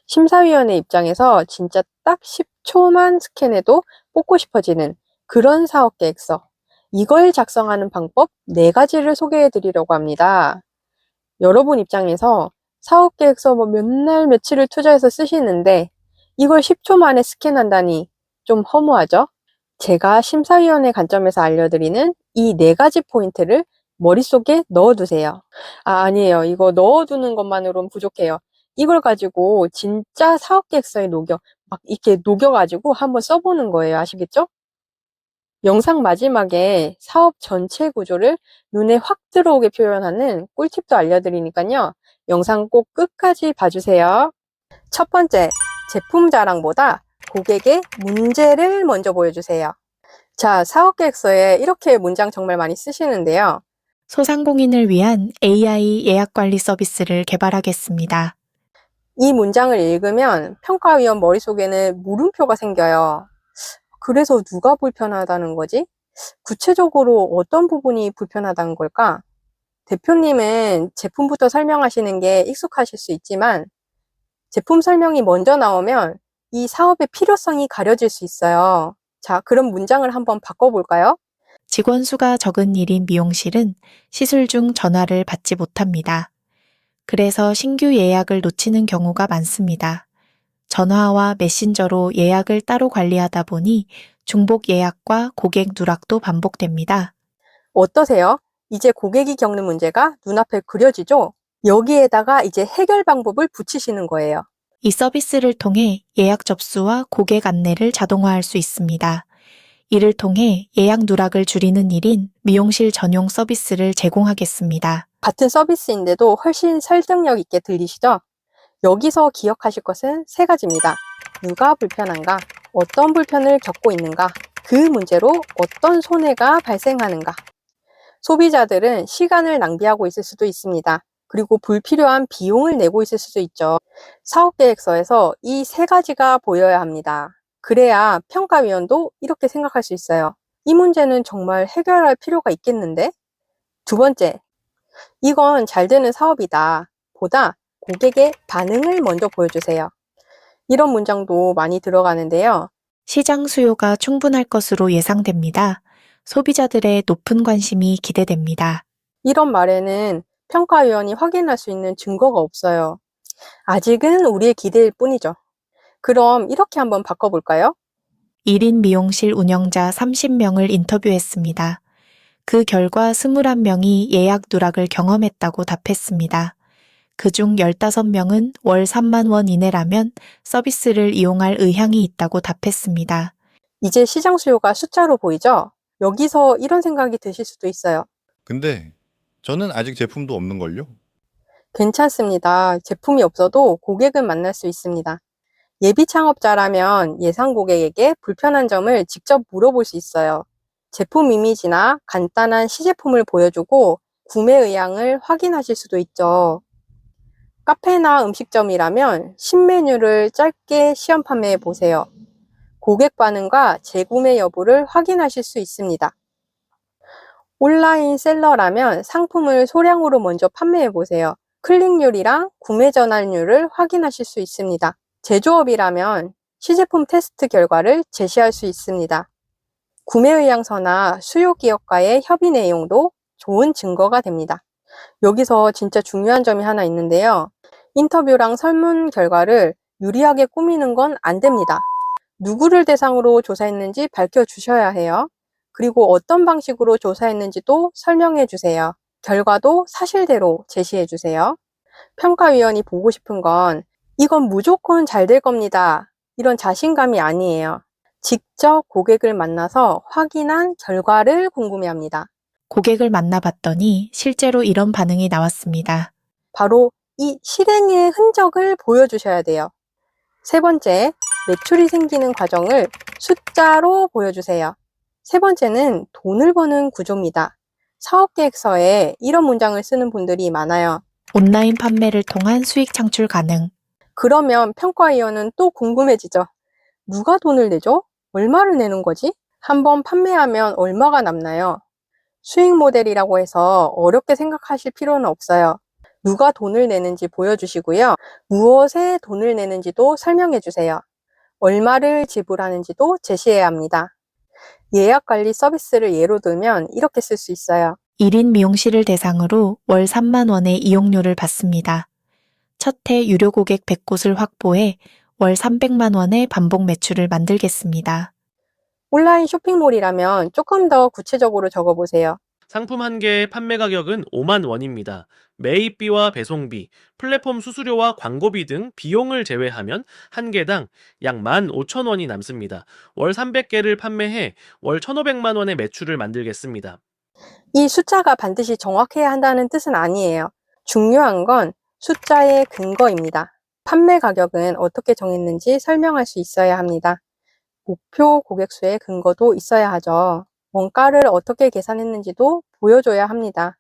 심사위원의 입장에서 진짜 딱 10초만 스캔해도 뽑고 싶어지는 그런 사업 계획서. 이걸 작성하는 방법 4가지를 소개해 드리려고 합니다. 여러분 입장에서 사업 계획서 몇 날 며칠을 투자해서 쓰시는데 이걸 10초 만에 스캔한다니 좀 허무하죠? 제가 심사위원의 관점에서 알려드리는 이 4가지 포인트를 머릿속에 넣어두세요. 아니에요. 이거 넣어두는 것만으로는 부족해요. 이걸 가지고 진짜 사업 계획서에 막 이렇게 녹여가지고 한번 써보는 거예요. 아시겠죠? 영상 마지막에 사업 전체 구조를 눈에 확 들어오게 표현하는 꿀팁도 알려드리니까요. 영상 꼭 끝까지 봐주세요. 첫 번째, 제품 자랑보다 고객의 문제를 먼저 보여주세요. 자, 사업계획서에 이렇게 문장 정말 많이 쓰시는데요. 소상공인을 위한 AI 예약 관리 서비스를 개발하겠습니다. 이 문장을 읽으면 평가위원 머릿속에는 물음표가 생겨요. 그래서 누가 불편하다는 거지? 구체적으로 어떤 부분이 불편하다는 걸까? 대표님은 제품부터 설명하시는 게 익숙하실 수 있지만 제품 설명이 먼저 나오면 이 사업의 필요성이 가려질 수 있어요. 자, 그럼 문장을 한번 바꿔볼까요? 직원 수가 적은 일인 미용실은 시술 중 전화를 받지 못합니다. 그래서 신규 예약을 놓치는 경우가 많습니다. 전화와 메신저로 예약을 따로 관리하다 보니 중복 예약과 고객 누락도 반복됩니다. 어떠세요? 이제 고객이 겪는 문제가 눈앞에 그려지죠? 여기에다가 이제 해결 방법을 붙이시는 거예요. 이 서비스를 통해 예약 접수와 고객 안내를 자동화할 수 있습니다. 이를 통해 예약 누락을 줄이는 일인 미용실 전용 서비스를 제공하겠습니다. 같은 서비스인데도 훨씬 설득력 있게 들리시죠? 여기서 기억하실 것은 3가지입니다. 누가 불편한가? 어떤 불편을 겪고 있는가? 그 문제로 어떤 손해가 발생하는가? 소비자들은 시간을 낭비하고 있을 수도 있습니다. 그리고 불필요한 비용을 내고 있을 수도 있죠. 사업계획서에서 이 3가지가 보여야 합니다. 그래야 평가위원도 이렇게 생각할 수 있어요. 이 문제는 정말 해결할 필요가 있겠는데? 두 번째, 이건 잘 되는 사업이다. 보다 고객의 반응을 먼저 보여주세요. 이런 문장도 많이 들어가는데요. 시장 수요가 충분할 것으로 예상됩니다. 소비자들의 높은 관심이 기대됩니다. 이런 말에는 평가위원이 확인할 수 있는 증거가 없어요. 아직은 우리의 기대일 뿐이죠. 그럼 이렇게 한번 바꿔볼까요? 1인 미용실 운영자 30명을 인터뷰했습니다. 그 결과 21명이 예약 누락을 경험했다고 답했습니다. 그중 15명은 월 3만 원 이내라면 서비스를 이용할 의향이 있다고 답했습니다. 이제 시장 수요가 숫자로 보이죠? 여기서 이런 생각이 드실 수도 있어요. 근데 저는 아직 제품도 없는걸요? 괜찮습니다. 제품이 없어도 고객은 만날 수 있습니다. 예비 창업자라면 예상 고객에게 불편한 점을 직접 물어볼 수 있어요. 제품 이미지나 간단한 시제품을 보여주고 구매 의향을 확인하실 수도 있죠. 카페나 음식점이라면 신메뉴를 짧게 시험 판매해 보세요. 고객 반응과 재구매 여부를 확인하실 수 있습니다. 온라인 셀러라면 상품을 소량으로 먼저 판매해 보세요. 클릭률이랑 구매 전환율을 확인하실 수 있습니다. 제조업이라면 시제품 테스트 결과를 제시할 수 있습니다. 구매 의향서나 수요 기업과의 협의 내용도 좋은 증거가 됩니다. 여기서 진짜 중요한 점이 하나 있는데요. 인터뷰랑 설문 결과를 유리하게 꾸미는 건 안 됩니다. 누구를 대상으로 조사했는지 밝혀주셔야 해요. 그리고 어떤 방식으로 조사했는지도 설명해 주세요. 결과도 사실대로 제시해 주세요. 평가위원이 보고 싶은 건 이건 무조건 잘 될 겁니다. 이런 자신감이 아니에요. 직접 고객을 만나서 확인한 결과를 궁금해합니다. 고객을 만나봤더니 실제로 이런 반응이 나왔습니다. 바로 이 실행의 흔적을 보여주셔야 돼요. 3번째, 매출이 생기는 과정을 숫자로 보여주세요. 3번째는 돈을 버는 구조입니다. 사업계획서에 이런 문장을 쓰는 분들이 많아요. 온라인 판매를 통한 수익 창출 가능. 그러면 평가위원은 또 궁금해지죠. 누가 돈을 내죠? 얼마를 내는 거지? 한번 판매하면 얼마가 남나요? 수익 모델이라고 해서 어렵게 생각하실 필요는 없어요. 누가 돈을 내는지 보여주시고요. 무엇에 돈을 내는지도 설명해 주세요. 얼마를 지불하는지도 제시해야 합니다. 예약관리 서비스를 예로 들면 이렇게 쓸 수 있어요. 1인 미용실을 대상으로 월 3만 원의 이용료를 받습니다. 첫 해 유료 고객 100곳을 확보해 월 300만 원의 반복 매출을 만들겠습니다. 온라인 쇼핑몰이라면 조금 더 구체적으로 적어보세요. 상품 한 개의 판매 가격은 5만 원입니다. 매입비와 배송비, 플랫폼 수수료와 광고비 등 비용을 제외하면 한 개당 약 15,000원이 남습니다. 월 300개를 판매해 월 1,500만 원의 매출을 만들겠습니다. 이 숫자가 반드시 정확해야 한다는 뜻은 아니에요. 중요한 건 숫자의 근거입니다. 판매 가격은 어떻게 정했는지 설명할 수 있어야 합니다. 목표 고객 수의 근거도 있어야 하죠. 원가를 어떻게 계산했는지도 보여줘야 합니다.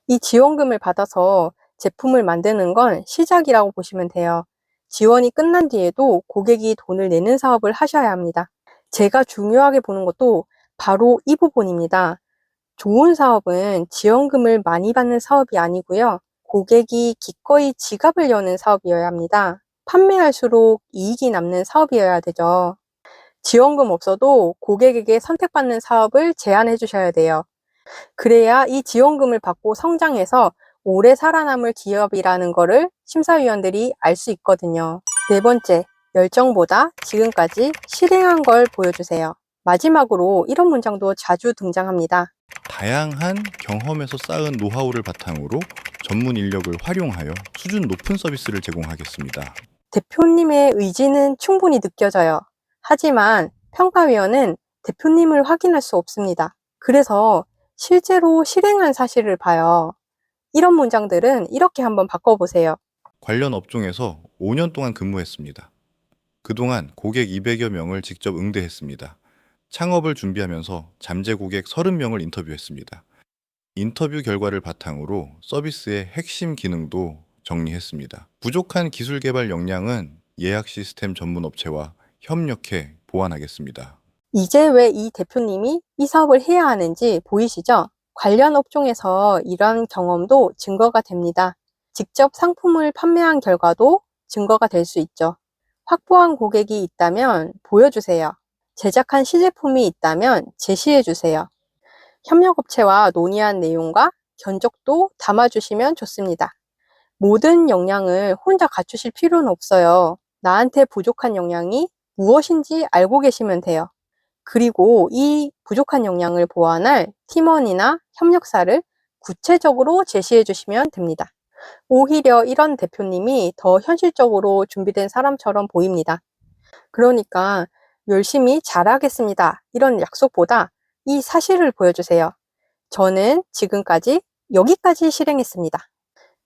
이 지원금을 받아서 제품을 만드는 건 시작이라고 보시면 돼요. 지원이 끝난 뒤에도 고객이 돈을 내는 사업을 하셔야 합니다. 제가 중요하게 보는 것도 바로 이 부분입니다. 좋은 사업은 지원금을 많이 받는 사업이 아니고요. 고객이 기꺼이 지갑을 여는 사업이어야 합니다. 판매할수록 이익이 남는 사업이어야 되죠. 지원금 없어도 고객에게 선택받는 사업을 제안해 주셔야 돼요. 그래야 이 지원금을 받고 성장해서 오래 살아남을 기업이라는 거를 심사위원들이 알 수 있거든요. 네 번째, 열정보다 지금까지 실행한 걸 보여주세요. 마지막으로 이런 문장도 자주 등장합니다. 다양한 경험에서 쌓은 노하우를 바탕으로 전문 인력을 활용하여 수준 높은 서비스를 제공하겠습니다. 대표님의 의지는 충분히 느껴져요. 하지만 평가위원은 대표님을 확인할 수 없습니다. 그래서 실제로 실행한 사실을 봐요. 이런 문장들은 이렇게 한번 바꿔보세요. 관련 업종에서 5년 동안 근무했습니다. 그동안 고객 200여 명을 직접 응대했습니다. 창업을 준비하면서 잠재 고객 30명을 인터뷰했습니다. 인터뷰 결과를 바탕으로 서비스의 핵심 기능도 정리했습니다. 부족한 기술 개발 역량은 예약 시스템 전문 업체와 협력해 보완하겠습니다. 이제 왜 이 대표님이 이 사업을 해야 하는지 보이시죠? 관련 업종에서 이런 경험도 증거가 됩니다. 직접 상품을 판매한 결과도 증거가 될 수 있죠. 확보한 고객이 있다면 보여주세요. 제작한 시제품이 있다면 제시해 주세요. 협력업체와 논의한 내용과 견적도 담아주시면 좋습니다. 모든 역량을 혼자 갖추실 필요는 없어요. 나한테 부족한 역량이 무엇인지 알고 계시면 돼요. 그리고 이 부족한 역량을 보완할 팀원이나 협력사를 구체적으로 제시해 주시면 됩니다. 오히려 이런 대표님이 더 현실적으로 준비된 사람처럼 보입니다. 그러니까 열심히 잘하겠습니다. 이런 약속보다 이 사실을 보여주세요. 저는 지금까지 여기까지 실행했습니다.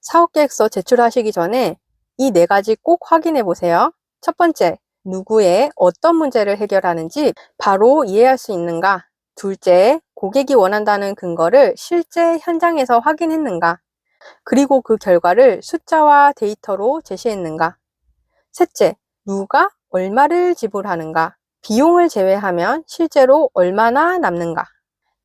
사업계획서 제출하시기 전에 이 4가지 꼭 확인해 보세요. 첫 번째, 누구의 어떤 문제를 해결하는지 바로 이해할 수 있는가? 둘째, 고객이 원한다는 근거를 실제 현장에서 확인했는가? 그리고 그 결과를 숫자와 데이터로 제시했는가? 셋째, 누가 얼마를 지불하는가? 비용을 제외하면 실제로 얼마나 남는가?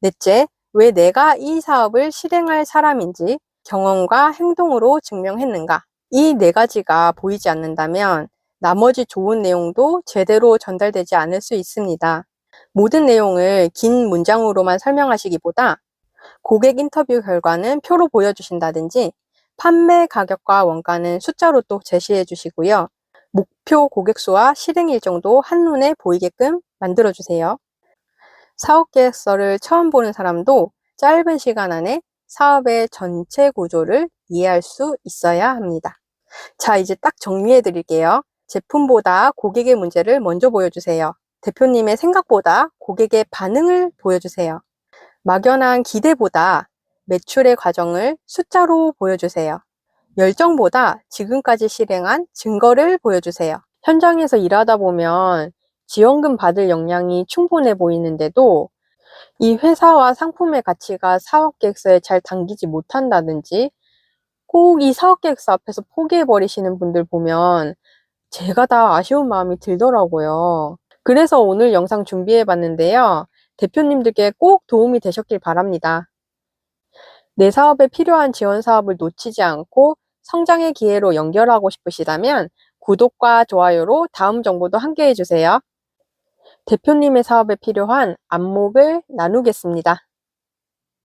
넷째, 왜 내가 이 사업을 실행할 사람인지 경험과 행동으로 증명했는가? 이 4가지가 보이지 않는다면 나머지 좋은 내용도 제대로 전달되지 않을 수 있습니다. 모든 내용을 긴 문장으로만 설명하시기보다 고객 인터뷰 결과는 표로 보여주신다든지 판매 가격과 원가는 숫자로 또 제시해 주시고요. 목표 고객 수와 실행 일정도 한눈에 보이게끔 만들어 주세요. 사업 계획서를 처음 보는 사람도 짧은 시간 안에 사업의 전체 구조를 이해할 수 있어야 합니다. 자, 이제 딱 정리해 드릴게요. 제품보다 고객의 문제를 먼저 보여주세요. 대표님의 생각보다 고객의 반응을 보여주세요. 막연한 기대보다 매출의 과정을 숫자로 보여주세요. 열정보다 지금까지 실행한 증거를 보여주세요. 현장에서 일하다 보면 지원금 받을 역량이 충분해 보이는데도 이 회사와 상품의 가치가 사업계획서에 잘 담기지 못한다든지 꼭 이 사업계획서 앞에서 포기해버리시는 분들 보면 제가 다 아쉬운 마음이 들더라고요. 그래서 오늘 영상 준비해봤는데요. 대표님들께 꼭 도움이 되셨길 바랍니다. 내 사업에 필요한 지원 사업을 놓치지 않고 성장의 기회로 연결하고 싶으시다면 구독과 좋아요로 다음 정보도 함께 해주세요. 대표님의 사업에 필요한 안목을 나누겠습니다.